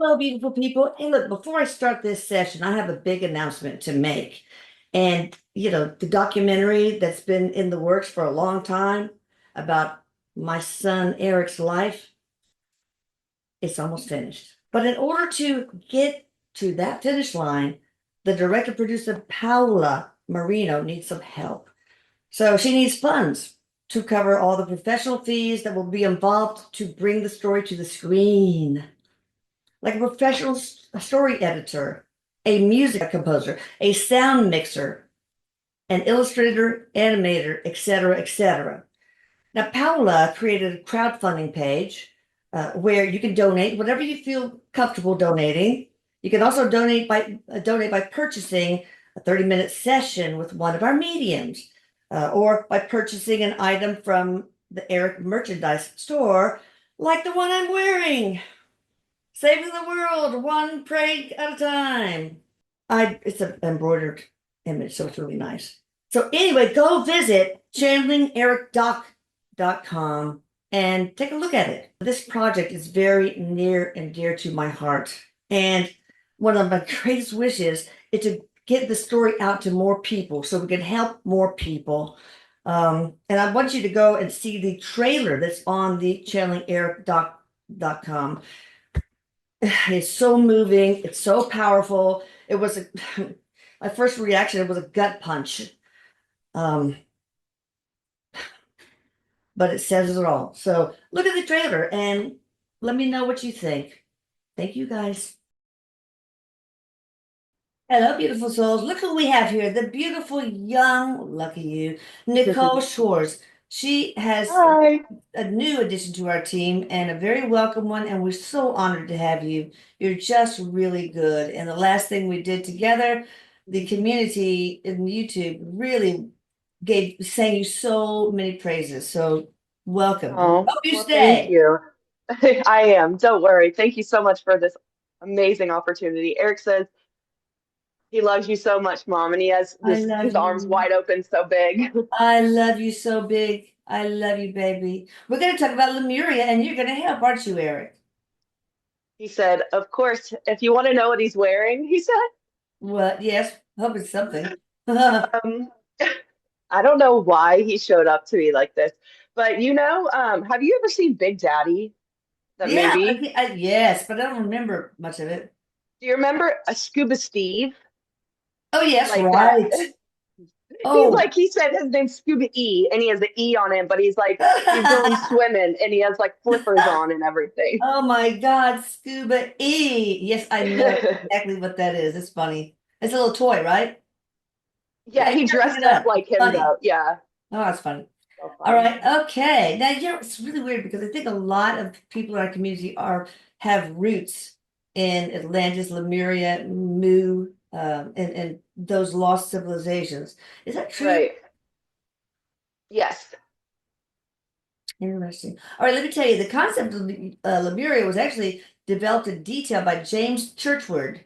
Hello, beautiful people. Hey, look, before I start this session, I have a big announcement to make. And, the documentary that's been in the works for a long time about my son Eric's life, it's almost finished. But in order to get to that finish line, the director producer Paula Marino needs some help. So she needs funds to cover all the professional fees that will be involved to bring the story to the screen, like a professional story editor, a music composer, a sound mixer, an illustrator, animator, etc., etc. Now, Paula created a crowdfunding page where you can donate whatever you feel comfortable donating. You can also donate by purchasing a 30-minute session with one of our mediums, or by purchasing an item from the Erik merchandise store, like the one I'm wearing. Saving the world one prank at a time. It's an embroidered image, so it's really nice. So anyway, go visit channelingericdoc.com and take a look at it. This project is very near and dear to my heart. And one of my greatest wishes is to get the story out to more people so we can help more people. And I want you to go and see the trailer that's on the channelingericdoc.com. It's so moving. It's so powerful. It was my first reaction. It was a gut punch. Um, but it says it all. So look at the trailer and let me know what you think. Thank you, guys. Hello, beautiful souls. Look who we have here. The beautiful young, lucky you, Nicole Schwartz. She has Hi. a new addition to our team and a very welcome one, and we're so honored to have you. You're just really good. And the last thing we did together, the community in YouTube really sang you so many praises. So welcome. And Oh, hope you well, thank stay. you. I am. Don't worry. Thank you so much for this amazing opportunity. Eric says he loves you so much, Mom, and he has I this love his arms you. wide open so big. I love you so big. I love you, baby. We're going to talk about Lemuria, and you're going to help, aren't you, Erik? He said, "Of course, if you want to know what he's wearing," he said. What? Yes, hope it's something. Um, I don't know why he showed up to me like this, but have you ever seen Big Daddy? That Yeah, movie? yes, but I don't remember much of it. Do you remember a Scuba Steve Oh, yes, like that? right. He's Oh, like, he said his name's Scuba E, and he has the E on him, but he's going swimming, and he has like flippers on and everything. oh my God, Scuba E. Yes, I know exactly what that is. It's funny. It's a little toy, right? Yeah, Yeah, you he gotta look dressed it up up. like It's him funny. though. Yeah, Oh, that's funny. so All fun. right, okay. Now, it's really weird because I think a lot of people in our community have roots in Atlantis, Lemuria, Mu, and those lost civilizations. Is that true? Right. Yes. Interesting. All right, let me tell you, the concept of Lemuria was actually developed in detail by James Churchward,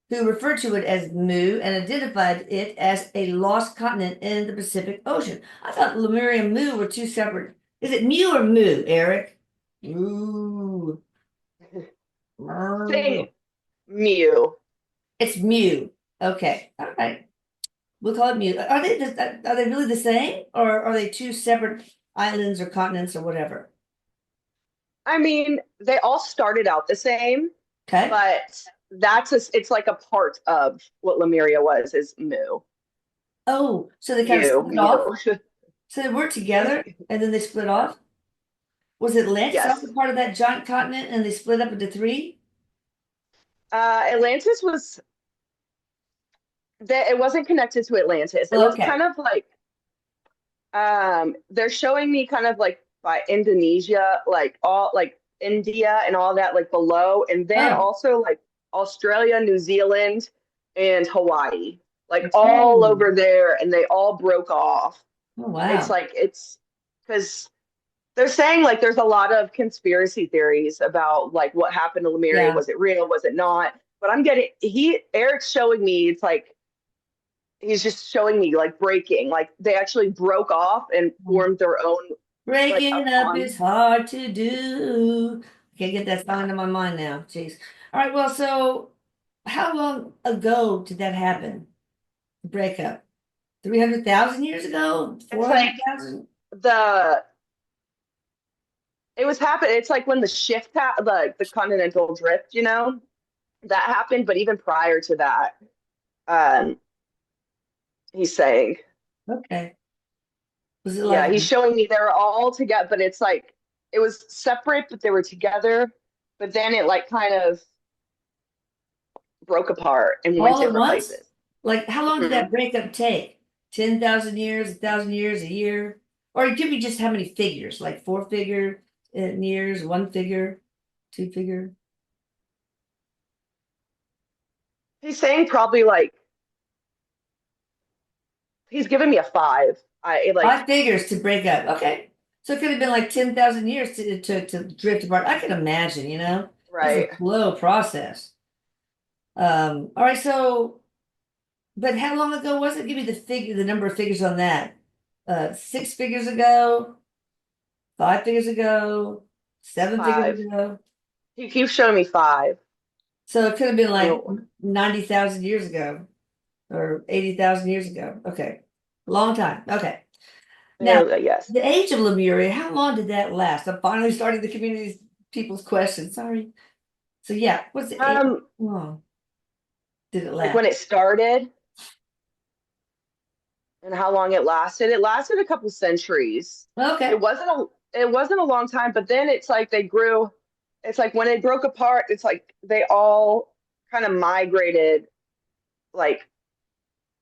who referred to it as Mu and identified it as a lost continent in the Pacific Ocean. I thought Lemuria and Mu were two separate. Is it Mu or Mu, Erik? Mu. Same. Mu. Mew. It's Mu. Okay. All right. We'll call it Mu. Are they really the same, or are they two separate islands or continents or whatever? I mean, they all started out the same, Okay. but it's like a part of what Lemuria was is Mu. Oh, so they kind of Mew. split off. Mew. So they worked together and then they split off. Was Atlantis also Yes. part of that giant continent and they split up into three? Atlantis was that it wasn't connected to Atlantis. It Oh, was okay. kind of like they're showing me kind of like by Indonesia, like all like India and all that like below, and then Oh, also like Australia, New Zealand, and Hawaii, like all oh, over there, and they all broke off. oh, It's wow. like it's because they're saying like there's a lot of conspiracy theories about like what happened to Lemuria. Yeah. Was it real? Was it not? But Eric's showing me it's like he's just showing me like breaking, like they actually broke off and formed their own like Breaking up upon. is hard to do. Can't get that song into my mind now. Jeez. All right, well, so how long ago did that happen? The breakup? 300,000 years ago? It's like 400,000? the it was happening. It's like when the shift like the continental drift, that happened. But even prior to that, um, he's saying, Okay. Was it yeah, like, he's showing me they were all together, but it's like it was separate, but they were together. But then it like kind of broke apart and went all at different once? places. Like, how long did Mhm. that breakup take? 10,000 years, 1,000 years, a year? Or give me just how many figures? Like four figure in years, one figure, two figure? He's saying probably like he's giving me a five. I like Five figures to break up. Okay. So it could have been like 10,000 years to drift apart. I can imagine, it's a right. slow process. All right, so, but how long ago was it? Give me the number of figures on that. Six figures ago, 5 figures ago, 7 figures Five. ago. He keeps showing me five. So it could have been I like don't 90,000 years ago or 80,000 years ago. Okay. Long time. Okay. Now, know. Yes. the age of Lemuria, how long did that last? I'm finally starting the community's people's questions. Sorry. So yeah, what's the age? Um, How long did it like last? when it started and how long it lasted. It lasted a couple centuries. Okay. It wasn't a long time, but then it's like they grew. It's like when it broke apart, it's like they all kind of migrated like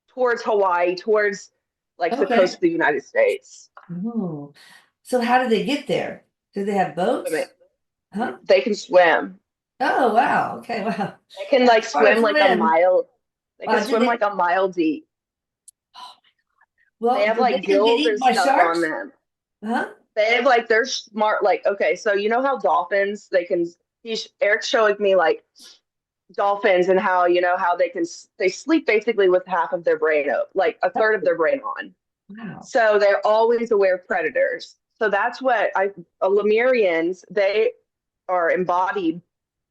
towards Hawaii, towards like the coast Okay. of the United States. Oh. So how did they get there? Do they have I mean, boats? Huh? they can swim. Oh, wow. Okay, wow. They can That's like far to swim like a swim. mile. They can Did swim like they? a mile deep. They Well, have did they like get gills eaten and by stuff on sharks? them. Huh? They have like they're smart. Like okay, so you know how dolphins they can. Eric's showing me like dolphins and how how they sleep basically with half of their brain up, like a third of their brain on. Wow. So they're always aware of predators. So that's what Lemurians, they are embodied,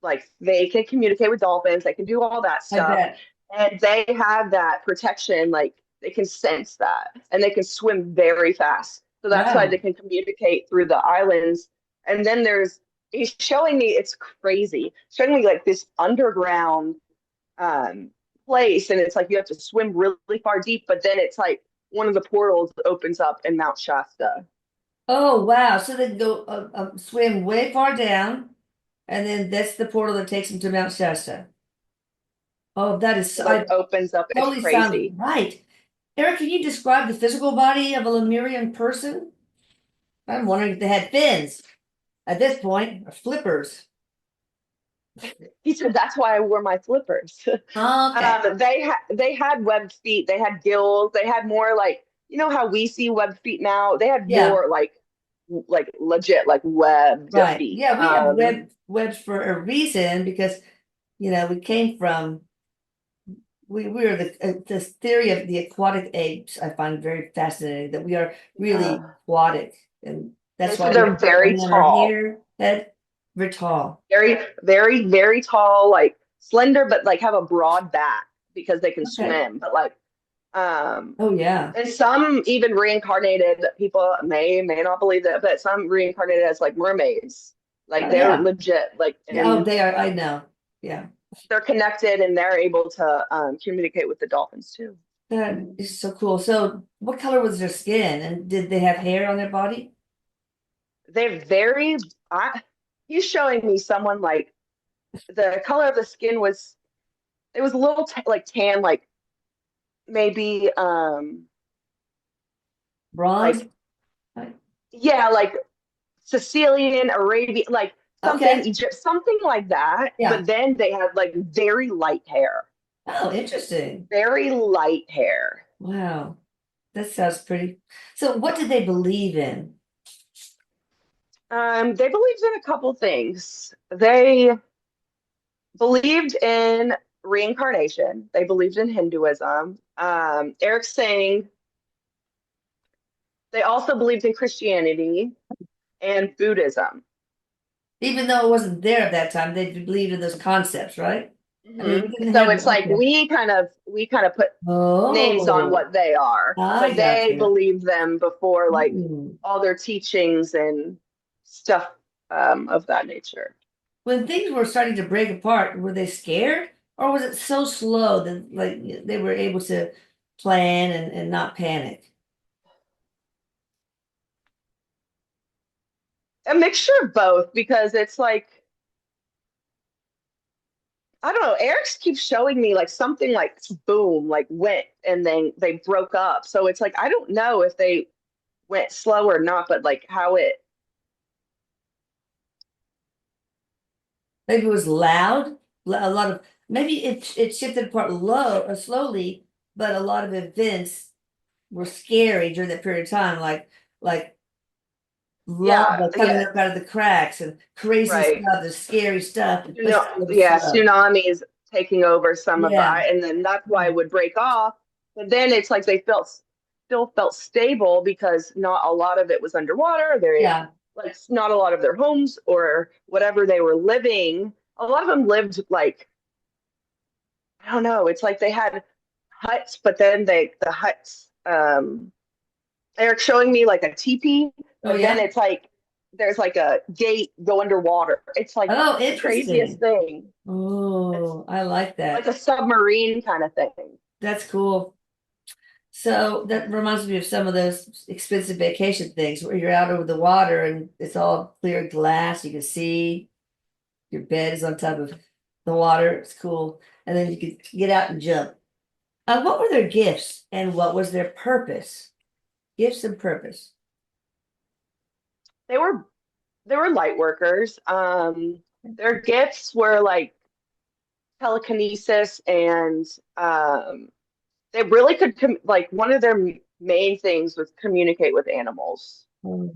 like they can communicate with dolphins, they can do all that I stuff. bet. And they have that protection, like they can sense that and they can swim very fast. So that's why they Wow. can communicate through the islands. And then he's showing me, it's crazy, showing me like this underground um, place, and it's like you have to swim really far deep, but then it's like one of the portals opens up in Mount Shasta. Oh, wow. So they can go swim way far down, and then that's the portal that takes them to Mount Shasta. Oh, that is, It I like opens up. It's totally sounds crazy. right. Eric, can you describe the physical body of a Lemurian person? I'm wondering if they had fins at this point, or flippers. He said that's why I wore my flippers. Okay. They had webbed feet. They had gills. They had more like how we see webbed feet now. They had Yeah, more like legit like webbed right. feet. Yeah, we have webs for a reason because, we came from, we are this theory of the aquatic apes I find very fascinating, that we are really Yeah. aquatic. And They that's why said we they're have that very ring on our tall. hair, head. We're tall. Very, very, very tall, like slender, but like have a broad back because they can Okay. swim. But like, um, Oh, yeah. and some even reincarnated people may not believe that, but some reincarnated as like mermaids. Like Oh, they're yeah. legit, like, Yeah. Oh, and they are. I know. Yeah. they're connected and they're able to communicate with the dolphins too. That is so cool. So, what color was their skin? And did they have hair on their body? They're very, I, he's showing me someone like the color of the skin was, it was a little like tan, like maybe, Bronze? like yeah, like Sicilian, Arabian, like something Okay. Egypt, something like that. Yeah. But then they had like very light hair, Oh, interesting. very light hair. Wow. That sounds pretty. So, what did they believe in? They believed in a couple things. They believed in reincarnation. They believed in Hinduism. Eric's saying they also believed in Christianity and Buddhism. Even though it wasn't there at that time, they believed in those concepts, right? I mean, we didn't So have, it's like okay. we kind of put names on Oh, what they are, I but got they you. believe them before like Hmm. all their teachings and stuff of that nature. When things were starting to break apart, were they scared? Or was it so slow that like they were able to plan and not panic? A mixture of both because it's like I don't know. Eric keeps showing me like something like boom, like went and then they broke up. So it's like I don't know if they went slow or not, but like how it Maybe it was loud, a lot of maybe it shifted apart low or slowly, but a lot of events were scary during that period of time, like yeah, lava coming yeah, up out of the cracks and crazy right. stuff, the scary stuff, You but know, still it was yeah, slow. tsunamis taking over some of the, Yeah, and then that's why it would break off. But then it's like they felt still felt stable because not a lot of it was underwater. They yeah. like not a lot of their homes or whatever they were living. A lot of them lived like I don't know. It's like they had huts, but then the huts. Eric showing me like a teepee, Oh but then yeah. it's like there's like a gate go underwater. It's like Oh, the craziest interesting. thing. It's Oh, I like like that. a submarine kind of thing. That's cool. So that reminds me of some of those expensive vacation things where you're out over the water and it's all clear glass. You can see your bed is on top of the water. It's cool. And then you can get out and jump. What were their gifts and what was their purpose? Gifts and purpose. They were they were light workers. Their gifts were like telekinesis and they really could like one of their main things was communicate with animals. Um,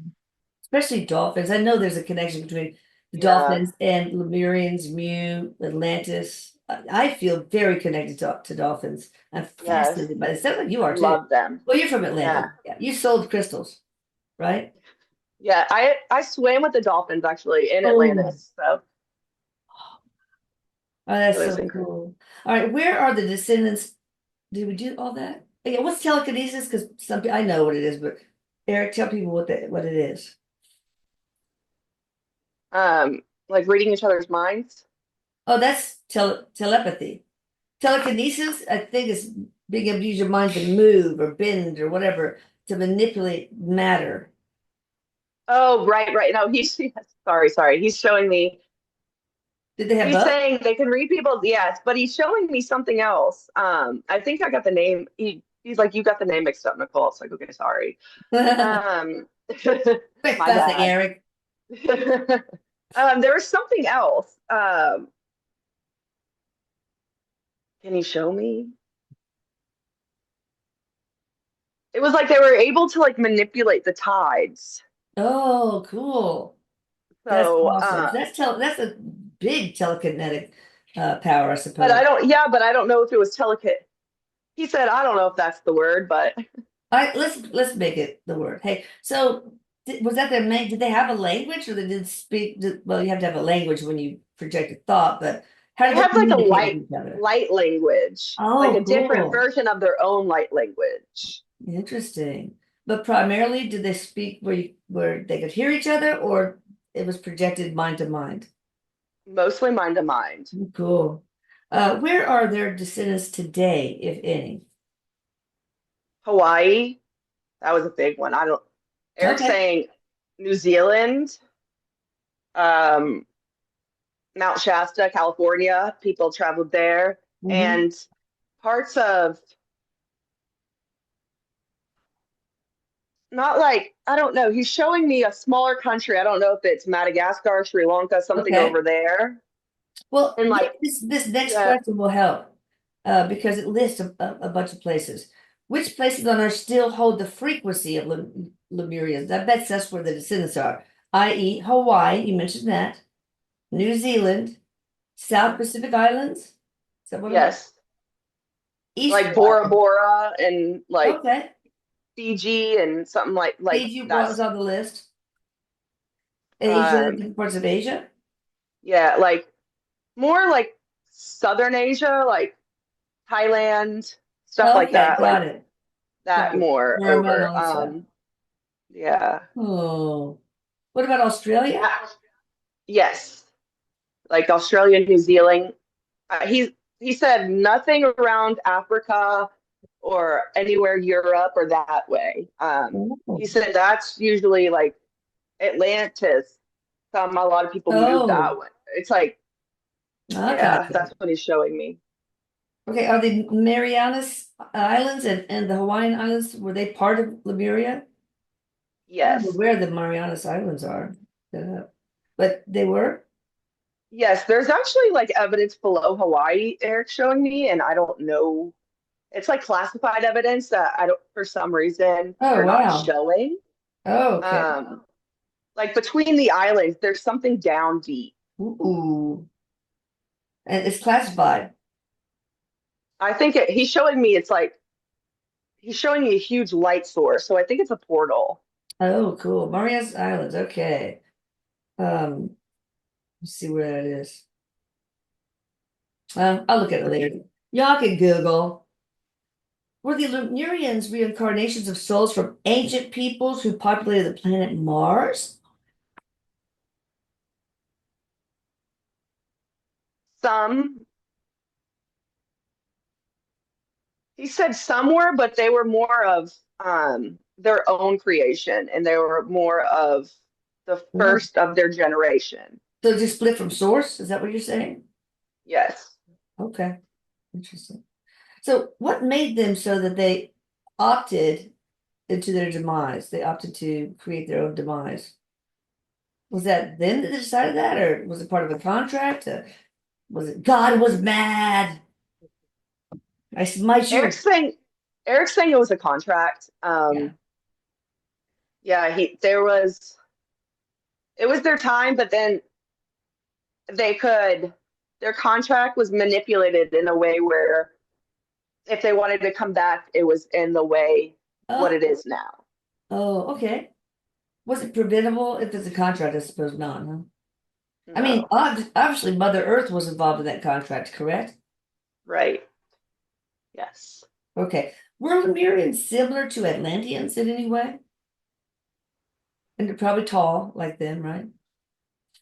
Especially dolphins. I know there's a connection between the Yeah. dolphins and Lemurians, Mu, Atlantis. I feel very connected to dolphins. I'm Yes. fascinated by it. Sounds like you are too. Love them. Well, you're from Atlanta. Yeah. Yeah, you sold crystals, right? Yeah. I swam with the dolphins actually in Oh, Atlantis. So oh, it that's was so incredible. cool. All right, where are the descendants? Did we do all that? Yeah, what's telekinesis? Because I know what it is, but Eric, tell people what it is. Like reading each other's minds. Oh, that's telepathy. Telekinesis, I think, is being able to use your mind to move or bend or whatever to manipulate matter. Oh, right, right. No, he's sorry. He's showing me. Did they have He's both? saying they can read people's yes, but he's showing me something else. I think I got the name. He's like, you got the name mixed up, Nicole. It's like, okay, sorry. Quick Um, my fussing, bad. Eric. There was something else. Can you show me? It was like they were able to like manipulate the tides. Oh, cool. That's So, awesome. That's a big telekinetic power, I but I suppose. don't. Yeah, but I don't know if it was telecast. He said, I don't know if that's the word, but All right, let's make it the word. Hey, so was that their main? Did they have a language, or they did speak? Well, you have to have a language when you project a thought, but how they did they have like a communicate with each other? light language, like Oh, a different cool. version of their own light language. Interesting. But primarily, did they speak where they could hear each other, or it was projected mind to mind? Mostly mind to mind. Cool. Where are their descendants today, if any? Hawaii, that was a big one. I don't. Eric's Okay. saying New Zealand, um, Mount Shasta, California. People traveled there, Hmm. and parts of not like I don't know. He's showing me a smaller country. I don't know if it's Madagascar, Sri Lanka, something Okay. over there. Well, And like, this next yeah, question will help because it lists a bunch of places. Which places on Earth still hold the frequency of Lemurians? I bet that's where the descendants are, i.e., Hawaii, you mentioned that, New Zealand, South Pacific Islands. Is that one of them? yes, like Easter Bora Island. Bora and like Okay. Fiji and something like Fiji was that's on the list. Asia, um different parts of Asia. Yeah, like more like Southern Asia, like Thailand, stuff like Okay, that, like got it. that Got it. more Burma and over. all that stuff. Yeah. Oh, what about Australia? Yes. Like Australia, New Zealand. He said nothing around Africa or anywhere Europe or that way. Oh, He said that's usually like Atlantis. A lot of people move that oh, way. It's like, I got yeah, you. that's what he's showing me. Okay, are the Marianas Islands and the Hawaiian Islands, were they part of Lemuria? I don't know Yes. where the Marianas Islands are. But they were? Yes, there's actually like evidence below Hawaii, Eric showing me, and I don't know. It's like classified evidence that I don't, for some reason, Oh, they're not wow. showing. Oh, okay. Um, like between the islands, there's something down deep. Ooh. And it's classified. He's showing me it's like he's showing me a huge light source, so I think it's a portal. Oh, cool. Marianas Islands. Okay. Um, let's see where that is. I'll look at it later. Y'all can Google. Were the Lemurians reincarnations of souls from ancient peoples who populated the planet Mars? Some He said some were, but they were more of their own creation, and they were more of the Oh. first of their generation. So they split from source? Is that what you're saying? Yes. Okay, interesting. So what made them so that they opted into their demise? They opted to create their own demise. Was that them that decided that, or was it part of a contract? Was it God was mad? I smite you. Eric's saying Eric's saying it was a contract. Yeah. Yeah, he there was it was their time, but then they could their contract was manipulated in a way where if they wanted to come back, it was in the way what Oh, it is now. oh, okay. Was it preventable if it's a contract? I suppose not, huh? I mean, No. obviously, Mother Earth was involved in that contract, correct? Right. Yes. Okay. Were Lemurians similar to Atlanteans in any way? And they're probably tall like them, right?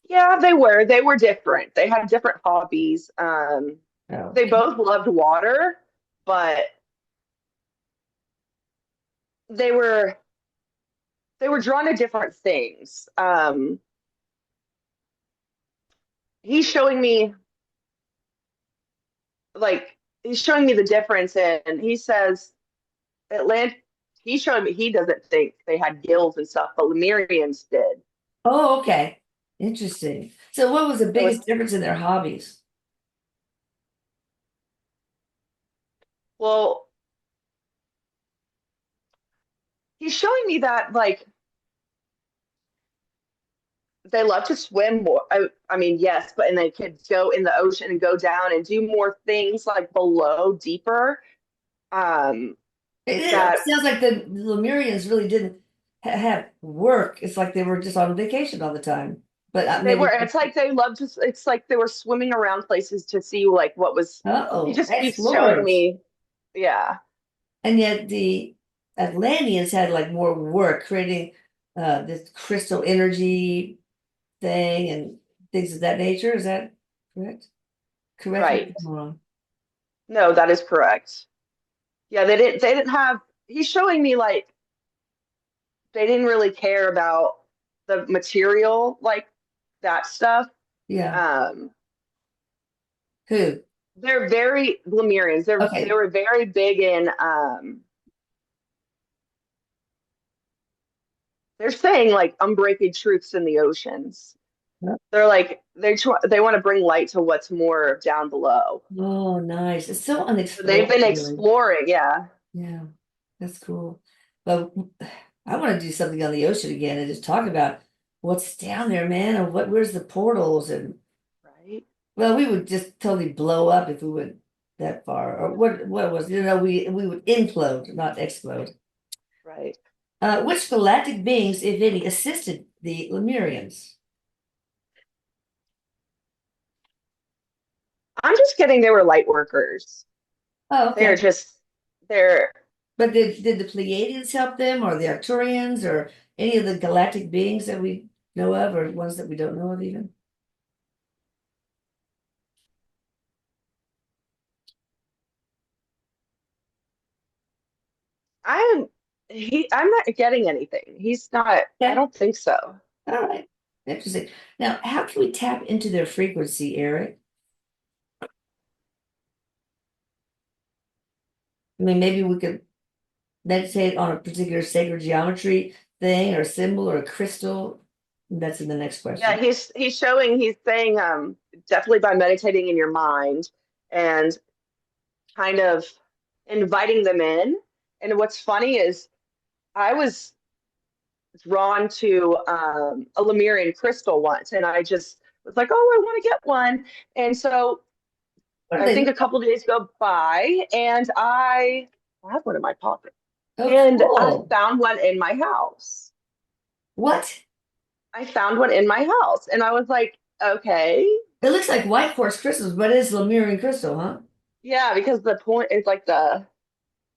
Yeah, they were. They were different. They had different hobbies. Oh, They both loved water, but they were they were drawn to different things. He's showing me he's showing me the difference, and he says Atlant. He's showing me he doesn't think they had gills and stuff, but Lemurians did. oh, okay. Interesting. So what was the So biggest difference in their hobbies? well, he's showing me that like they love to swim more. I mean, yes, but and they could go in the ocean and go down and do more things like below, deeper. Um, It that sounds like the Lemurians really didn't have work. It's like they were just on vacation all the time. But they were. maybe, It's like they loved to. It's like they were swimming around places to see like what was. He oh, just keeps showing explorers. me. Yeah, And yet the Atlanteans had like more work creating this crystal energy thing and things of that nature. Is that correct? Correct me if right. I'm wrong. No, that is correct. Yeah, they didn't. They didn't have. He's showing me like they didn't really care about the material like that stuff. Yeah. Um, Who? they're very Lemurians. They Okay. were very big in they're saying like unbreaking truths in the oceans. They're like they want to bring light to what's more down below. Oh, nice. It's so So they've unexplored, been really. exploring, yeah. Yeah, that's cool. But I want to do something on the ocean again and just talk about what's down there, man, and where's the portals and Right, well, we would just totally blow up if we went that far. Or what was we would implode, not explode. right. Which galactic beings, if any, assisted the Lemurians? I'm just kidding. They were light workers. Oh, They're okay. just they're But did the Pleiadians help them, or the Arcturians, or any of the galactic beings that we know of, or ones that we don't know of even? I'm I'm not getting anything. He's not, I Okay, don't think so. all right. Interesting. Now, how can we tap into their frequency, Eric? I mean, maybe we could meditate on a particular sacred geometry thing or symbol or a crystal. That's in the next Yeah, question. he's saying definitely by meditating in your mind and kind of inviting them in. And what's funny is I was drawn to a Lemurian crystal once, and I just was like, oh, I want to get one. And so What do I they think look a couple days go by, and I have one in my pocket, like? Oh, and I cool. found one in my house. What? I found one in my house, and I was like, okay, It looks like white quartz crystals, but it's Lemurian crystal, huh? yeah, because the point is like the,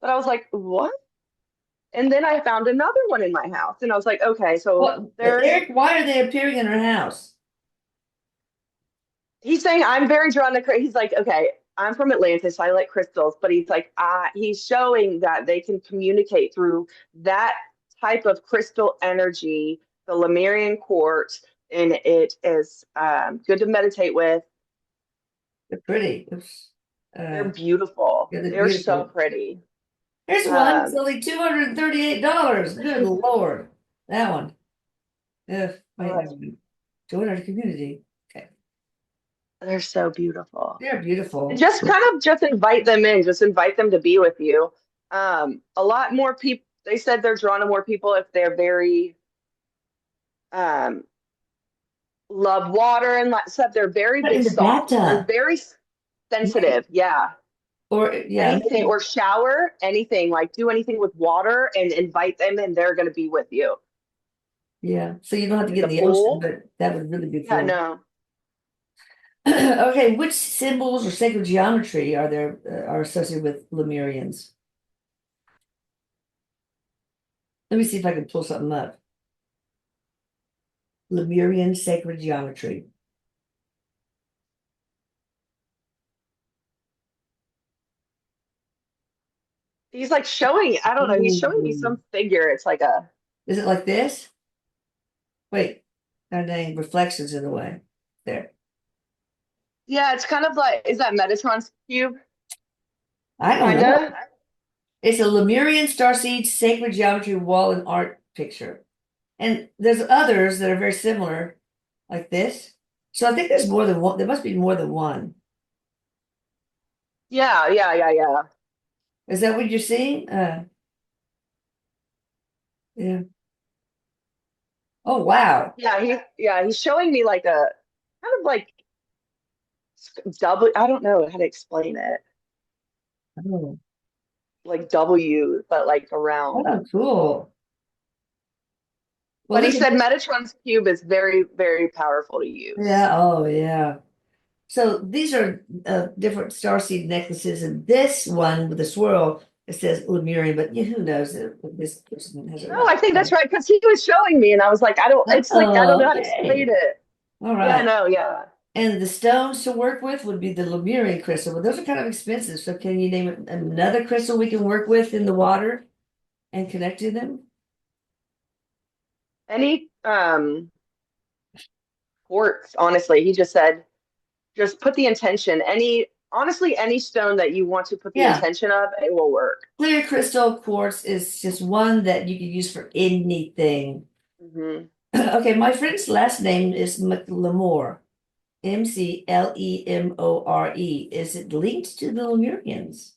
but I was like, what? And then I found another one in my house, and I was like, okay, so What, there's, Eric, why are they appearing in our house? he's saying I'm very drawn to, he's like, okay, I'm from Atlanta, so I like crystals, but he's like, he's showing that they can communicate through that type of crystal energy, the Lemurian quartz, and it is good to meditate with. They're pretty. Oops. They're Uh, beautiful. yeah, they're They're so beautiful. pretty. Here's one. It's Um, only $238. Good Lord. That one. Ugh, wait, oh, never mind. Join our community. Okay. they're so beautiful. They're And beautiful. just kind of just invite them in, just invite them to be with you. A lot more people, they said they're drawn to more people if they're very um, love water and like stuff. They're very In the soft. They're bathtub. very Right. sensitive. Yeah. Or yeah, Anything or shower, anything like do anything with water and invite them and they're going to be with you. yeah. So you don't have to In get the in the ocean, pool. but that would really be Yeah, cool. no. Okay, which symbols or sacred geometry are there are associated with Lemurians? Let me see if I can pull something up. Lemurian sacred geometry. He's like showing, I don't know, he's showing me Ooh. some figure. It's like a, Is it like this? Wait, are they reflections in the way? There. yeah, it's kind of like, is that Metatron's cube? I don't Kind know. of. It's a Lemurian starseed sacred geometry wall and art picture. And there's others that are very similar, like this. So I think there's more than one. There must be more than one. Yeah, yeah, yeah, yeah. Is that what you're seeing? Yeah. Oh, wow. Yeah, he's showing me like a kind of like W, I don't know how to explain it. Oh, Like W, but like around. oh, cool. Well, But he look at said this. Metatron's cube is very, very powerful to use. Yeah. Oh, yeah. So these are different starseed necklaces, and this one with the swirl, it says Lemurian, but yeah, who knows if this person has it No, right. I think that's right because he was showing me, and I was like, I don't. It's like I don't Oh, know how to explain okay. it. All Yeah, right. no, yeah. And the stones to work with would be the Lemurian crystal, but those are kind of expensive. So can you name another crystal we can work with in the water and connect to them? Any quartz, honestly, he just said, just put the intention. Any honestly, any stone that you want to put the Yeah, intention of, it will work. clear crystal quartz is just one that you can use for anything. Hmm. Okay, my friend's last name is McLemore, Mclemore. Is it linked to the Lemurians?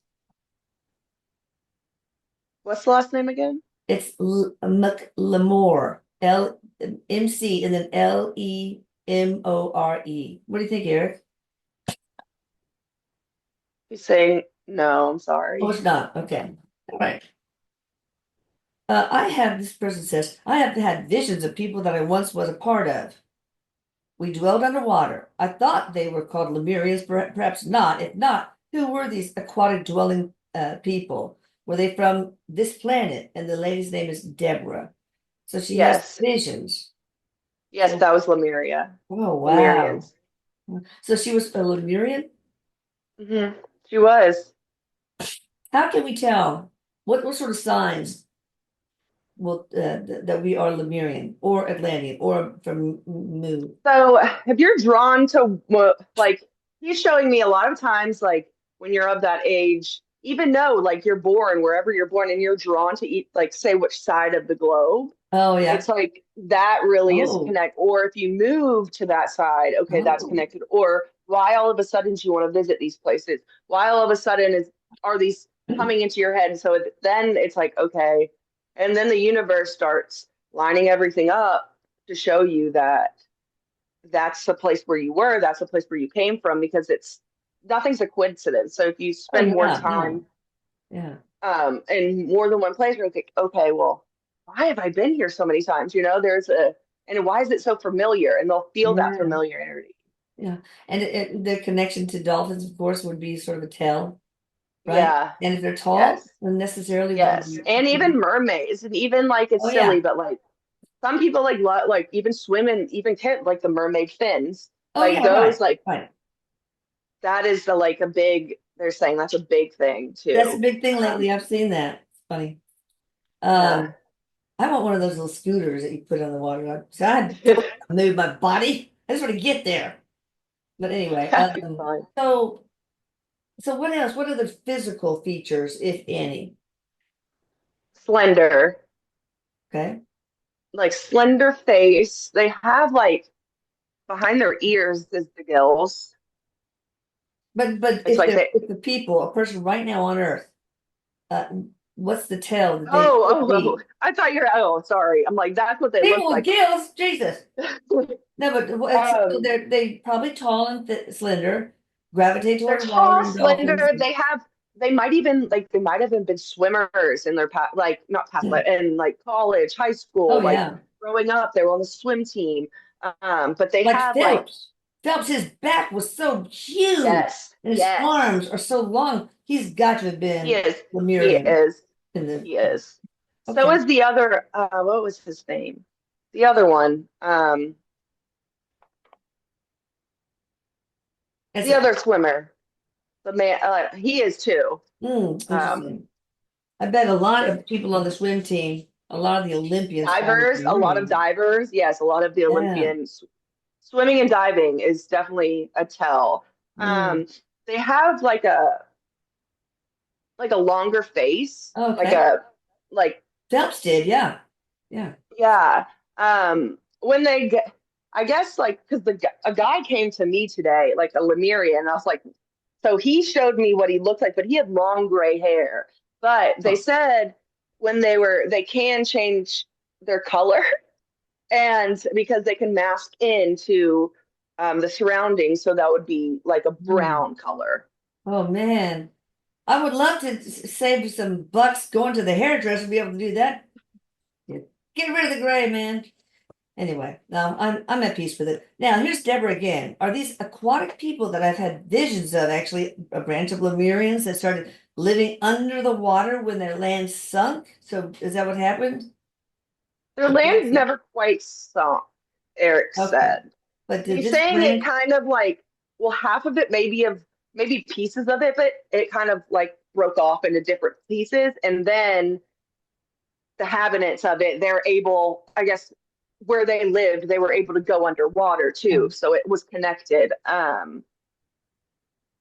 What's the last name again? It's McLemore, MC, and then Lemore. What do you think, Eric? He's saying no. I'm Oh, sorry. it's not. Okay. All right. This person says, I have had visions of people that I once was a part of. We dwelled underwater. I thought they were called Lemurians, perhaps not. If not, who were these aquatic dwelling people? Were they from this planet? And the lady's name is Deborah. So she has Yes. visions. Yes, So, that was Lemuria. oh wow. Lemurians. So she was a Lemurian? Hmm. She was. How can we tell? What sort of signs will that we are Lemurian or Atlantean or from Mu? So if you're drawn to like he's showing me a lot of times like when you're of that age, even though like you're born wherever you're born and you're drawn to eat like say which side of the globe, Oh yeah. it's like that really is Oh, connect. Or if you move to that side, okay, that's oh. connected. Or why all of a sudden do you want to visit these places? Why all of a sudden is are these coming into your head? And so then it's like okay, and then the universe starts lining everything up to show you that that's the place where you were, that's the place where you came from, because it's nothing's a coincidence. So if you Oh spend more yeah, time no. Yeah. in more than one place, you're like, okay, well, why have I been here so many times? You know, there's a and why is it so familiar? And they'll feel that Yeah. familiarity. Yeah. And the connection to dolphins, of course, would be sort of a tell, right? Yeah. And if they're tall, Yes. then necessarily would Yes. be. And even mermaids, and even like Oh it's silly, yeah. but like some people like even swim in even can like the mermaid fins, Oh like yeah, those right. like Right. that is the like a big. They're saying that's a big thing That's a too. big thing Um, lately. I've seen that. It's funny. yeah. I want one of those little scooters that you put on the water. So I had to move my body. I just want to get there. But anyway, That'd be fun. so what else? What are the physical features, if any? Slender, Okay. like slender face. They have like behind their ears is the gills. But It's like they. if the people, a person right now on Earth, uh, what's the tell that they Oh, could oh, oh! be? I thought you're. Oh, sorry. I'm like that's what they look People with like. gills, Jesus. No, but so Um, they probably tall and slender, gravitate they're toward water tall, and dolphins. slender. They have. They might even like they might have even been swimmers in their past, like not past, but in like college, high Oh school, like yeah. growing up, they were on the swim team. But they Like have like Phelps. Phelps, his back was so huge yes, and his yes. arms are so long. He's got to have He been is. He Lemurian is. in the He is. So okay. is the other. What was his name? The other one. That's The other swimmer. The man. He is too. Um, interesting. I bet a lot of people on the swim team, a lot of the Olympians are divers. A lot of Lemurian. divers. Yes, a lot of the Yeah. Olympians. Swimming and diving is definitely a tell. Mm. They have like a longer face, like Okay. a like Phelps did, yeah. Yeah. yeah. When they get, I guess like because a guy came to me today, like a Lemuria, and I was like, so he showed me what he looked like, but he had long gray hair. But they Oh. said when they can change their color, and because they can mask into the surroundings, so that would be like a Mm. brown color. Oh man. I would love to save some bucks going to the hairdresser to be able to do that. Get rid of the gray, man. Anyway, no, I'm at peace with it. Now, here's Deborah again. Are these aquatic people that I've had visions of actually a branch of Lemurians that started living under the water when their land sunk? So is that what happened? Their A branch land that, never quite sunk, Eric okay. said. But did He's this saying it branch, kind of like, well, half of it maybe pieces of it, but it kind of like broke off into different pieces. And then the habitants of it, they're able, I guess, where they lived, they were able to go underwater too. So it was connected. did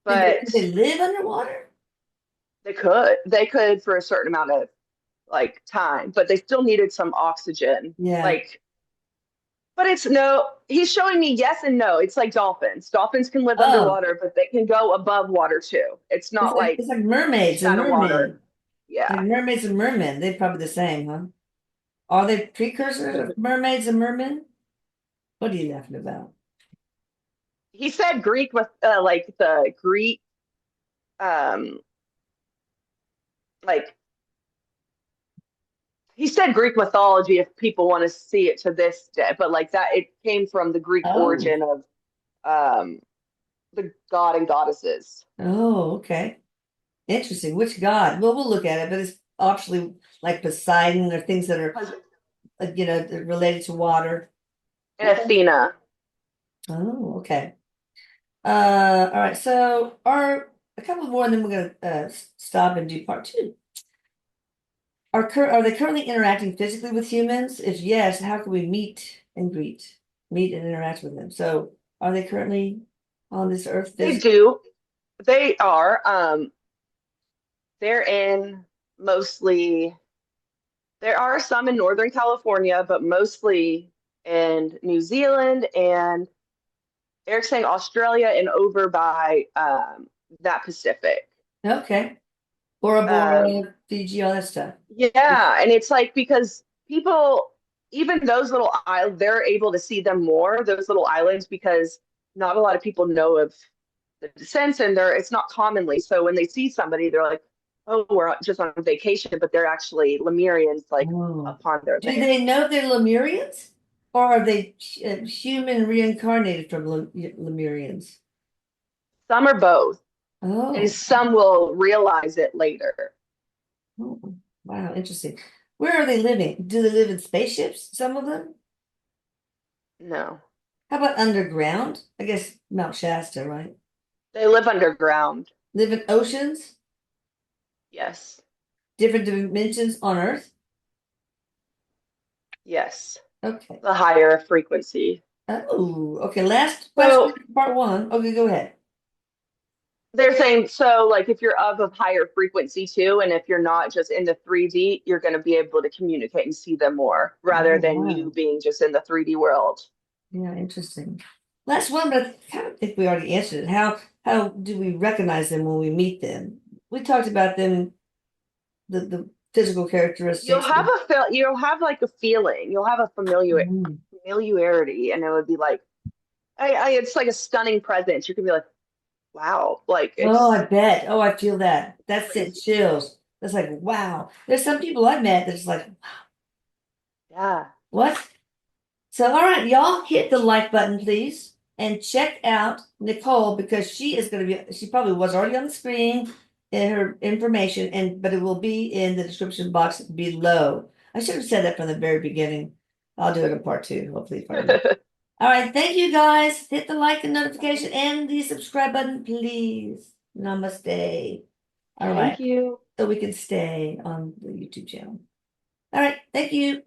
But they live underwater? they could for a certain amount of like time, but they still needed some oxygen. Yeah. Like, but it's no, he's showing me yes and no. It's like dolphins. Dolphins can live Oh, underwater, but they can go above water too. It's not like it's like mermaids and shadow water. mermen. Yeah. Like mermaids and mermen. They're probably the same, huh? Are they precursors of mermaids and mermen? What are you laughing about? He said Greek with like the Greek um like he said Greek mythology if people want to see it to this day, but like that, it came from the Greek Oh, origin of the god and goddesses. oh, okay. Interesting. Which god? Well, we'll look at it, but it's actually like Poseidon or things that are, related to water. And Okay. Athena. Oh, okay. All right. So, a couple more, and then we're gonna stop and do part two. Are they currently interacting physically with humans? If yes, how can we meet and interact with them? So, are they currently on this earth They physically? do. They are. They're in mostly. There are some in Northern California, but mostly in New Zealand and Eric's saying Australia and over by that Pacific. Okay. Bora Um, Bora, Fiji, all that stuff. yeah, and it's like because people, even those little islands, they're able to see them more, those little islands, because not a lot of people know of the descents and they're it's not commonly. So when they see somebody, they're like, oh, we're just on vacation, but they're actually Lemurians, like Oh. upon their Do land. they know they're Lemurians? Or are they human reincarnated from Lemurians? Some are both, and Oh. some will realize it later. Oh, wow, interesting. Where are they living? Do they live in spaceships, some of them? No, How about underground? I guess Mount Shasta, right? they live underground. Live in oceans, Yes, different dimensions on Earth? yes, Okay. the higher frequency. Oh, okay. Last question, So part one. Okay, go ahead. they're saying so like if you're of a higher frequency too, and if you're not just in the 3D, you're going to be able to communicate and see them more rather Oh, than you wow. being just in the 3D world. Yeah, interesting. Last one, but I kind of think we already answered it. How do we recognize them when we meet them? We talked about them, the physical You'll characteristics. have a feel, you'll have like a feeling, you'll have a Mm. familiarity, and it would be like, it's like a stunning presence. You can be like, wow, like Oh, I it's bet. Oh, I feel that. That sent crazy. chills. That's like, wow. There's some people I've met that's like, Yeah. what? So, all right, y'all hit the like button, please, and check out Nicole because she probably was already on the screen in her information, but it will be in the description box below. I should have said that from the very beginning. I'll do it in part two, hopefully. All right, thank you guys. Hit the like and notification and the subscribe button, please. Namaste. All Thank right, you. so we can stay on the YouTube channel. All right, thank you.